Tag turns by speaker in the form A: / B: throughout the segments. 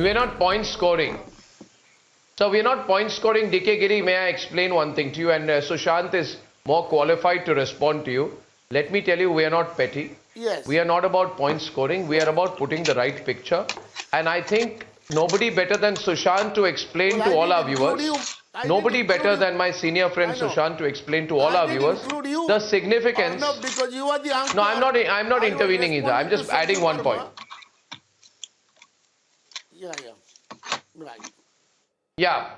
A: we're not point scoring. So we're not point scoring. DK Giri, may I explain one thing to you? And Sushant is more qualified to respond to you. Let me tell you, we are not petty.
B: Yes.
A: We are not about point scoring. We are about putting the right picture. And I think nobody better than Sushant to explain to all our viewers. Nobody better than my senior friend Sushant to explain to all our viewers the significance.
B: No, because you are the anchor.
A: No, I'm not intervening either. I'm just adding one point.
B: Yeah. Right.
A: Yeah.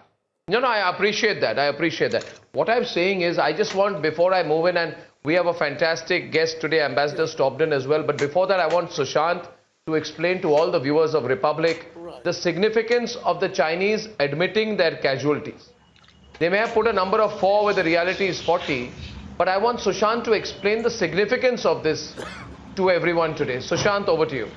A: No, I appreciate that. I appreciate that. What I'm saying is, I just want, before I move in, and we have a fantastic guest today, Ambassador stopped in as well. But before that, I want Sushant to explain to all the viewers of Republic the significance of the Chinese admitting their casualties. They may have put a number of 4 where the reality is 40. But I want Sushant to explain the significance of this to everyone today. Sushant, over to you.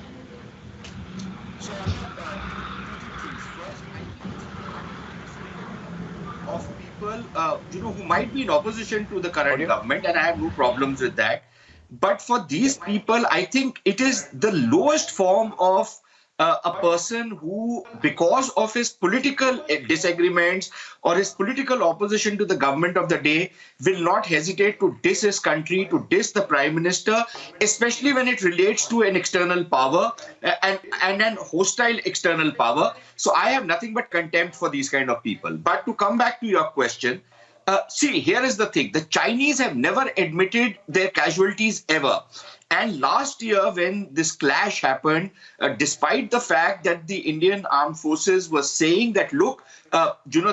C: Of people, who might be in opposition to the current government, and I have no problems with that. But for these people, I think it is the lowest form of a person who, because of his political disagreements or his political opposition to the government of the day, will not hesitate to diss his country, to diss the Prime Minister, especially when it relates to an external power and an hostile external power. So I have nothing but contempt for these kind of people. But to come back to your question, see, here is the thing. The Chinese have never admitted their casualties ever. And last year, when this clash happened, despite the fact that the Indian armed forces were saying that, look,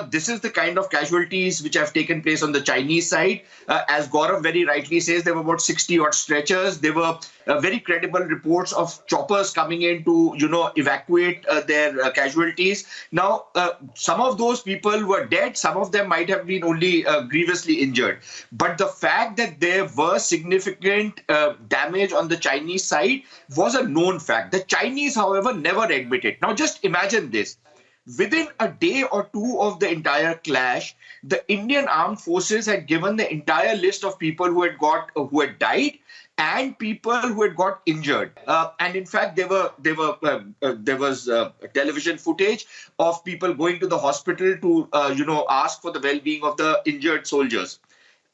C: this is the kind of casualties which have taken place on the Chinese side. As Gaurav very rightly says, there were about 60 odd stretchers. There were very credible reports of choppers coming in to, evacuate their casualties. Now, some of those people were dead. Some of them might have been only grievously injured. But the fact that there were significant damage on the Chinese side was a known fact. The Chinese, however, never admitted. Now, just imagine this. Within a day or two of the entire clash, the Indian armed forces had given the entire list of people who had died and people who had got injured. And in fact, there was television footage of people going to the hospital to ask for the well-being of the injured soldiers.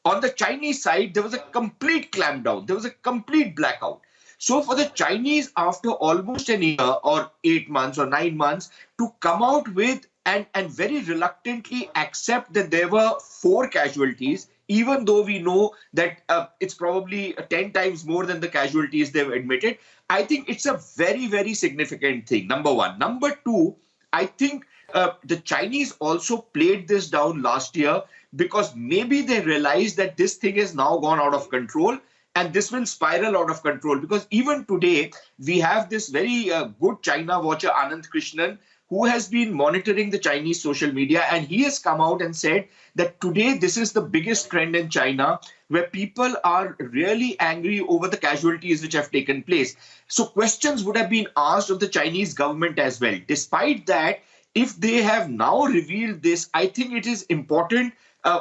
C: On the Chinese side, there was a complete clampdown. There was a complete blackout. So for the Chinese, after almost a year or 8 months or 9 months, to come out with and very reluctantly accept that there were 4 casualties, even though we know that it's probably 10 times more than the casualties they've admitted, I think it's a very, very significant thing, number one. Number two, I think the Chinese also played this down last year because maybe they realized that this thing has now gone out of control. And this will spiral out of control because even today, we have this very good China watcher, Anand Krishnan, who has been monitoring the Chinese social media. And he has come out and said that today, this is the biggest trend in China where people are really angry over the casualties which have taken place. So questions would have been asked of the Chinese government as well. Despite that, if they have now revealed this, I think it is important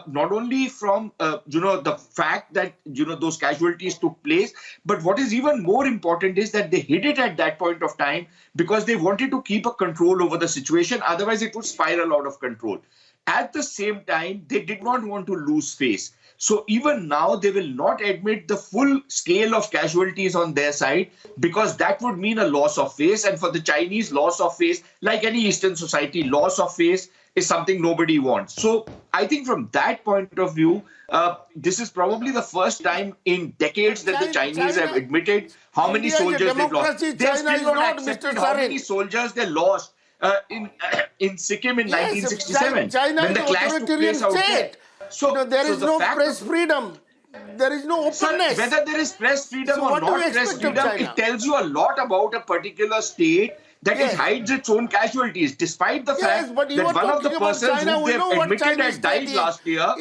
C: not only from, the fact that, those casualties took place, but what is even more important is that they hid it at that point of time because they wanted to keep a control over the situation. Otherwise, it would spiral out of control. At the same time, they did not want to lose face. So even now, they will not admit the full scale of casualties on their side because that would mean a loss of face. And for the Chinese, loss of face, like any Eastern society, loss of face is something nobody wants. So I think from that point of view, this is probably the first time in decades that the Chinese have admitted how many soldiers they've lost. They're still not accepted how many soldiers they lost in Sikkim in 1967 when the clash took place out there.
B: So there is no press freedom. There is no openness.
C: Sir, whether there is press freedom or not press freedom, it tells you a lot about a particular state that it hides its own casualties, despite the fact that one of the persons who they have admitted had died last year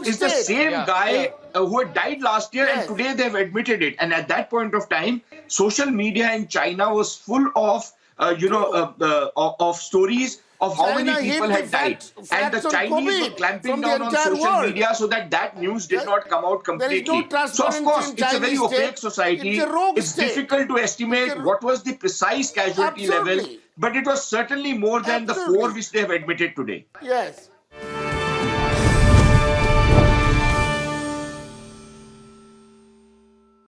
C: is the same guy who had died last year, and today they have admitted it. And at that point of time, social media in China was full of, of stories of how
B: China
C: many
B: hid
C: people
B: the
C: had died.
B: facts
C: And the
B: on
C: Chinese
B: COVID
C: were clamping
B: from the
C: down on
B: entire
C: social
B: world.
C: media so that news did not come out
B: There is
C: completely.
B: no
C: So, of
B: transparency
C: course,
B: in
C: it's a very
B: Chinese
C: opaque
B: state.
C: society.
B: It's a rogue
C: It's
B: state.
C: difficult to estimate
B: It's a-
C: what was the precise casualty level,
B: Absolutely.
C: but it was certainly more than the 4
B: Absolutely.
C: which they have admitted today.
B: Yes.